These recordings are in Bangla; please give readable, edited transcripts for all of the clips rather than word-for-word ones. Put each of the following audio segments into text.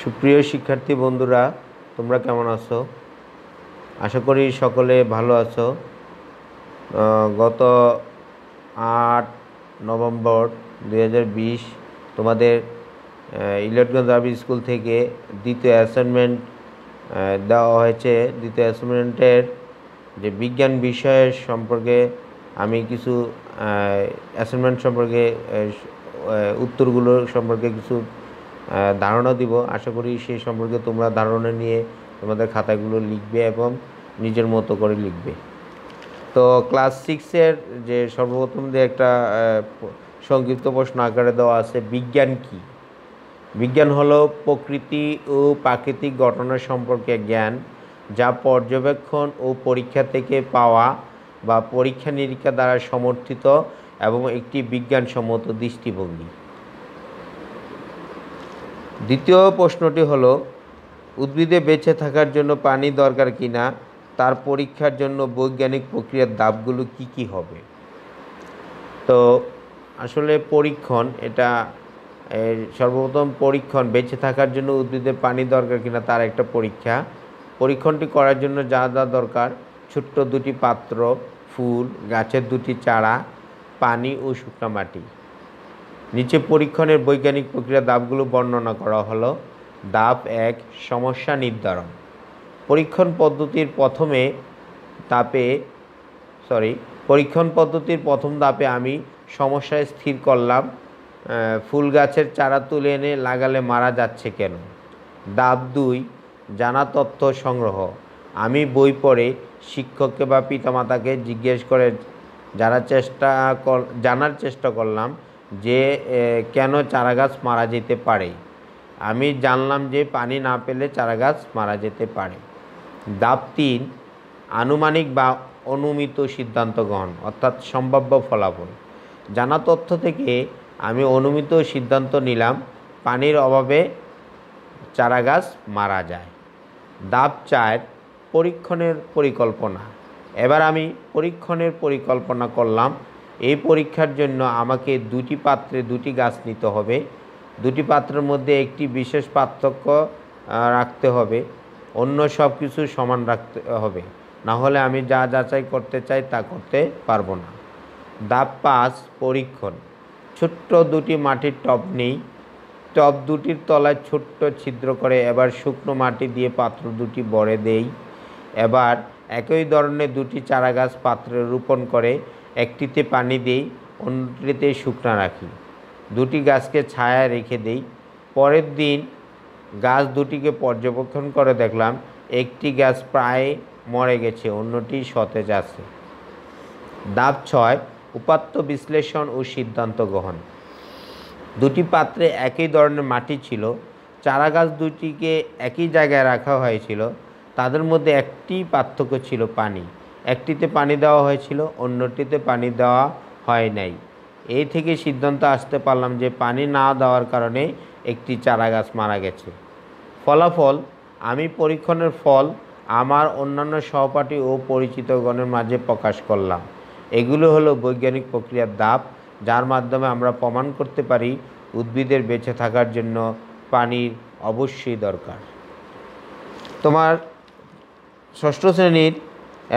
সুপ্রিয় শিক্ষার্থী বন্ধুরা, তোমরা কেমন আছো? আশা করি সকলে ভালো আছো। গত 8 নভেম্বর 2020 তোমাদের ইলিয়টগঞ্জ আরবি স্কুল থেকে দ্বিতীয় অ্যাসাইনমেন্ট দেওয়া হয়েছে। দ্বিতীয় অ্যাসাইনমেন্টের যে বিজ্ঞান বিষয়ের সম্পর্কে আমি কিছু অ্যাসাইনমেন্ট সম্পর্কে উত্তরগুলো সম্পর্কে কিছু ধারণা দিব। আশা করি সেই সম্পর্কে তোমরা ধারণা নিয়ে তোমাদের খাতাগুলো লিখবে এবং নিজের মতো করে লিখবে। তো ক্লাস 6-এর যে সর্বপ্রথম যে একটা সংক্ষিপ্ত প্রশ্ন আকারে দেওয়া আছে, বিজ্ঞান কি? বিজ্ঞান হলো প্রকৃতি ও প্রাকৃতিক ঘটনা সম্পর্কে জ্ঞান, যা পর্যবেক্ষণ ও পরীক্ষা থেকে পাওয়া বা পরীক্ষা নিরীক্ষা দ্বারা সমর্থিত এবং একটি বিজ্ঞানসম্মত দৃষ্টিভঙ্গি। দ্বিতীয় প্রশ্নটি হলো, উদ্ভিদে বেঁচে থাকার জন্য পানি দরকার কিনা তার পরীক্ষার জন্য বৈজ্ঞানিক প্রক্রিয়ার ধাপগুলো কি কি হবে? তো আসলে পরীক্ষণ, এটা সর্বপ্রথম পরীক্ষণ, বেঁচে থাকার জন্য উদ্ভিদের পানি দরকার কিনা তার একটা পরীক্ষা। পরীক্ষণটি করার জন্য যা যা দরকার: ছোট্ট দুটি পাত্র, ফুল, গাছের দুটি চারা, পানি ও শুকনো মাটি। নিচে পরীক্ষণের বৈজ্ঞানিক প্রক্রিয়া ধাপগুলো বর্ণনা করা হলো। ধাপ 1, সমস্যা নির্ধারণ। পরীক্ষণ পদ্ধতির প্রথম ধাপে আমি সমস্যা স্থির করলাম। ফুল গাছের চারা তুলে এনে লাগালে মারা যাচ্ছে কেন? ধাপ 2, জানা তথ্য সংগ্রহ। আমি বই পড়ে, শিক্ষককে বা পিতামাতাকে জিজ্ঞেস করে জানার চেষ্টা করলাম যে কেন চারাগাছ মারা যেতে পারে। আমি জানলাম যে পানি না পেলে চারাগাছ মারা যেতে পারে। ধাপ 3, আনুমানিক বা অনুমিত সিদ্ধান্ত গ্রহণ, অর্থাৎ সম্ভাব্য ফলাফল। জানা তথ্য থেকে আমি অনুমিত সিদ্ধান্ত নিলাম পানির অভাবে চারাগাছ মারা যায়। ধাপ 4, পরীক্ষণের পরিকল্পনা। এবার আমি পরীক্ষণের পরিকল্পনা করলাম। এই পরীক্ষার জন্য আমাকে দুটি পাত্রে দুটি গাছ নিতে হবে। দুটি পাত্রের মধ্যে একটি বিশেষ পার্থক্য রাখতে হবে, অন্য সব কিছু সমান রাখতে হবে, না হলে আমি যা যাচাই করতে চাই তা করতে পারবো না। ধাপ 5, পরীক্ষণ। ছোট্ট দুটি মাটির টব নেই, টব দুটির তলায় ছোট্ট ছিদ্র করে এবার শুকনো মাটি দিয়ে পাত্র দুটি ভরে দেই। এবার একই ধরনের দুটি চারাগাছ পাত্রে রোপণ করে একটিতে পানি দেই, অন্যটিতে শুকনো রাখি। দুটি গাছকে ছায়া রেখে দেই। পরের দিন গাছ দুটিকে পর্যবেক্ষণ করে দেখলাম একটি গাছ প্রায় মরে গেছে, অন্যটি সতেজ আছে। ধাপ 6, উপাত্ত বিশ্লেষণ ও সিদ্ধান্ত গ্রহণ। দুটি পাত্রে একই ধরনের মাটি ছিল, চারাগাছ দুটিকে একই জায়গায় রাখা হয়েছিল, তাদের মধ্যে একটি পার্থক্য ছিল পানি। একটিতে পানি দেওয়া হয়েছিল, অন্যটিতে পানি দেওয়া হয় নাই। এই থেকে সিদ্ধান্ত আসতে পারলাম যে পানি না দেওয়ার কারণে একটি চারাগাছ মারা গেছে। ফলাফল: আমি পরীক্ষণের ফল আমার অন্যান্য সহপাঠী ও পরিচিতগণের মাঝে প্রকাশ করলাম। এগুলো হলো বৈজ্ঞানিক প্রক্রিয়ার ধাপ, যার মাধ্যমে আমরা প্রমাণ করতে পারি উদ্ভিদের বেঁচে থাকার জন্য পানির অবশ্যই দরকার। তোমার ষষ্ঠ শ্রেণীর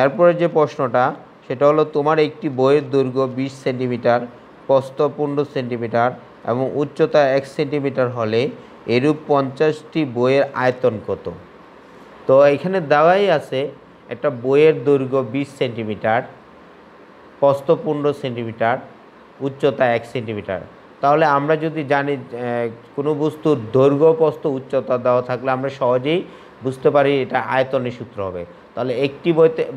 এরপরে যে প্রশ্নটা, সেটা হলো, তোমার একটি বইয়ের দৈর্ঘ্য 20 সেন্টিমিটার, প্রস্থ 15 সেন্টিমিটার এবং উচ্চতা 1 সেন্টিমিটার হলে এরূপ 50টি বইয়ের আয়তন কত? তো এখানে দেওয়াই আছে একটা বইয়ের দৈর্ঘ্য 20 সেন্টিমিটার, প্রস্থ 15 সেন্টিমিটার, উচ্চতা 1 সেন্টিমিটার। তাহলে আমরা যদি জানি কোনো বস্তুর দৈর্ঘ্য, প্রস্থ, উচ্চতা দেওয়া থাকলে আমরা সহজেই বুঝতে পারি এটা আয়তনের সূত্র হবে। তাহলে একটি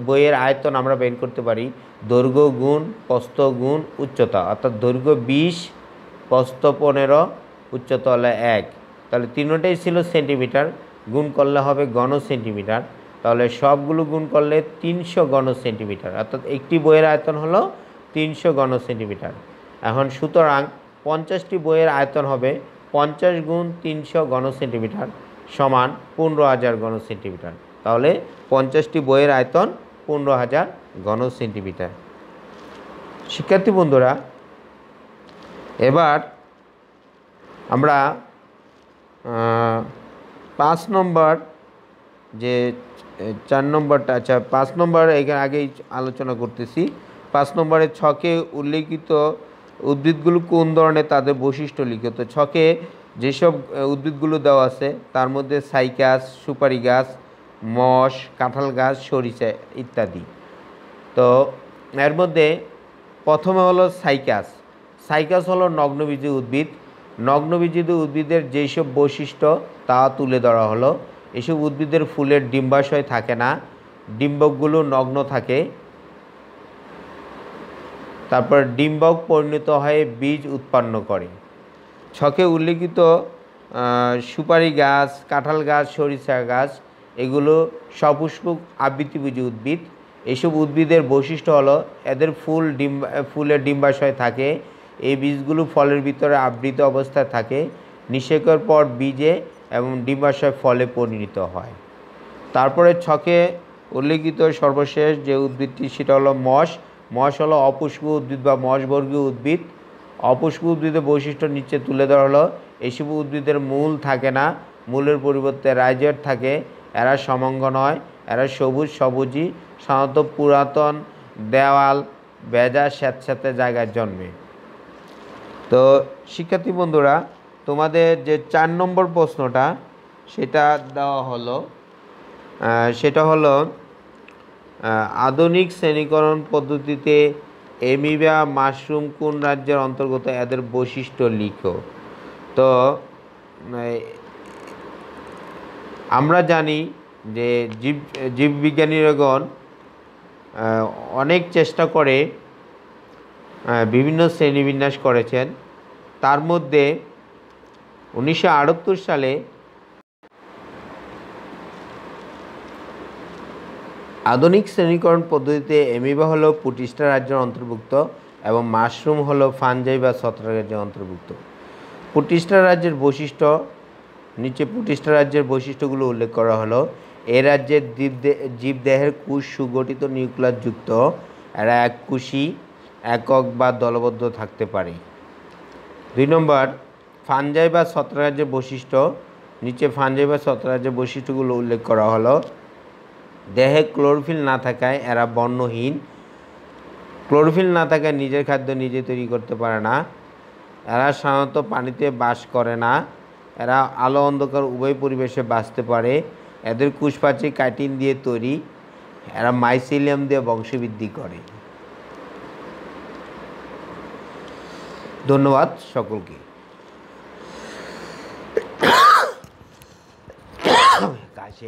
বইয়ের আয়তন আমরা বের করতে পারি দৈর্ঘ্য গুণ প্রস্থ গুণ উচ্চতা, অর্থাৎ দৈর্ঘ্য 20, প্রস্থ 15, উচ্চতা হলো 1। তাহলে তিনটাই ছিল সেন্টিমিটার, গুণ করলে হবে ঘন সেন্টিমিটার। তাহলে সবগুলো গুণ করলে 300 ঘন সেন্টিমিটার, অর্থাৎ একটি বইয়ের আয়তন হলো 300 ঘন সেন্টিমিটার। এখন সুতরাং 50টি বইয়ের আয়তন হবে 50 গুণ 300 ঘন সেন্টিমিটার সমান 15,000 ঘন সেন্টিমিটার। তাহলে 50টি বইয়ের আয়তন 15,000 ঘন সেন্টিমিটার। শিক্ষার্থী বন্ধুরা, এবার আমরা 5 নম্বর যে 4 নম্বরটা, আচ্ছা 5 নম্বর এখানে আগেই আলোচনা করতেছি। 5 নম্বরের ছকে উল্লেখিত উদ্ভিদগুলো কোন ধরনের, তাদের বৈশিষ্ট্য লিখো। তো ছকে যেসব উদ্ভিদগুলো দেওয়া আছে তার মধ্যে সাইকাস, সুপারি গাছ, মশ, কাঁঠাল গাছ, সরিষা ইত্যাদি। তো এর মধ্যে প্রথমে হলো সাইকাস। সাইকাস হলো নগ্নবীজী উদ্ভিদ। নগ্নবীজী উদ্ভিদের যেসব বৈশিষ্ট্য তা তুলে ধরা হলো। এসব উদ্ভিদের ফুলের ডিম্বাশয় থাকে না, ডিম্বকগুলো নগ্ন থাকে। তারপর ডিম্বক পরিণত হয়ে বীজ উৎপন্ন করে। ছকে উল্লেখিত সুপারি গাছ, কাঁঠাল গাছ, সরিষা গাছ এগুলো সপুষ্পক আবৃতবীজী উদ্ভিদ। এসব উদ্ভিদের বৈশিষ্ট্য হলো এদের ফুলের ডিম্বাশয় থাকে। এই বীজগুলো ফলের ভিতরে আবৃত অবস্থায় থাকে। নিষেকের পর বীজে এবং ডিম্বাশয় ফলে পরিণত হয়। তারপরে ছকে উল্লেখিত সর্বশেষ যে উদ্ভিদটি সেটা হলো মশ। মশ হলো অপুষ্প উদ্ভিদ বা মশবর্গীয় উদ্ভিদ। অপুষ্প উদ্ভিদের বৈশিষ্ট্য নিচে তুলে ধরা হলো। এইসব উদ্ভিদের মূল থাকে না, মূলের পরিবর্তে রাইজেট থাকে। এরা সমাঙ্গ নয়, এরা সবুজই, সাধারণত পুরাতন দেওয়াল, ভেজা স্যাঁতস্যাঁতে জায়গায় জন্মে। তো শিক্ষার্থী বন্ধুরা, তোমাদের যে 4 নম্বর প্রশ্নটা সেটা দেওয়া হলো, সেটা হলো আধুনিক শ্রেণীকরণ পদ্ধতিতে অ্যামিবা মাশরুম কোন রাজ্যের অন্তর্গত, এদের বৈশিষ্ট্য লিখো। তো আমরা জানি যে জীববিজ্ঞানীগণ অনেক চেষ্টা করে বিভিন্ন শ্রেণীবিন্যাস করেছেন। তার মধ্যে 1978 সালে আধুনিক শ্রেণীকরণ পদ্ধতিতে অ্যামিবা হলো পুটিস্টা রাজ্যের অন্তর্ভুক্ত এবং মাশরুম হলো ফানজাই বা ছত্রাক রাজ্যের অন্তর্ভুক্ত। পুটিস্টা রাজ্যের বৈশিষ্ট্য, নিচে পুটিস্টা রাজ্যের বৈশিষ্ট্যগুলো উল্লেখ করা হলো। এ রাজ্যের জীবদেহের কোষ সুগঠিত নিউক্লিয়াস যুক্ত। এরা এককোষী, একক বা দলবদ্ধ থাকতে পারে। 2 নম্বর ফানজাই বা ছত্রাক রাজ্যের বৈশিষ্ট্য, নিচে ফানজাই বা ছত্রাক রাজ্যের বৈশিষ্ট্যগুলো উল্লেখ করা হলো। দেহে ক্লোরোফিল না থাকায় এরা বর্ণহীন। ক্লোরোফিল না থাকায় নিজের খাদ্য নিজে তৈরি করতে পারে না। এরা সাধারণত পানিতে বাস করে না। এরা আলো অন্ধকার উভয় পরিবেশে বাঁচতে পারে। এদের কোষপ্রাচীর কাইটিন দিয়ে তৈরি। এরা মাইসিলিয়াম দিয়ে বংশবৃদ্ধি করে। ধন্যবাদ সকলকে। কাছে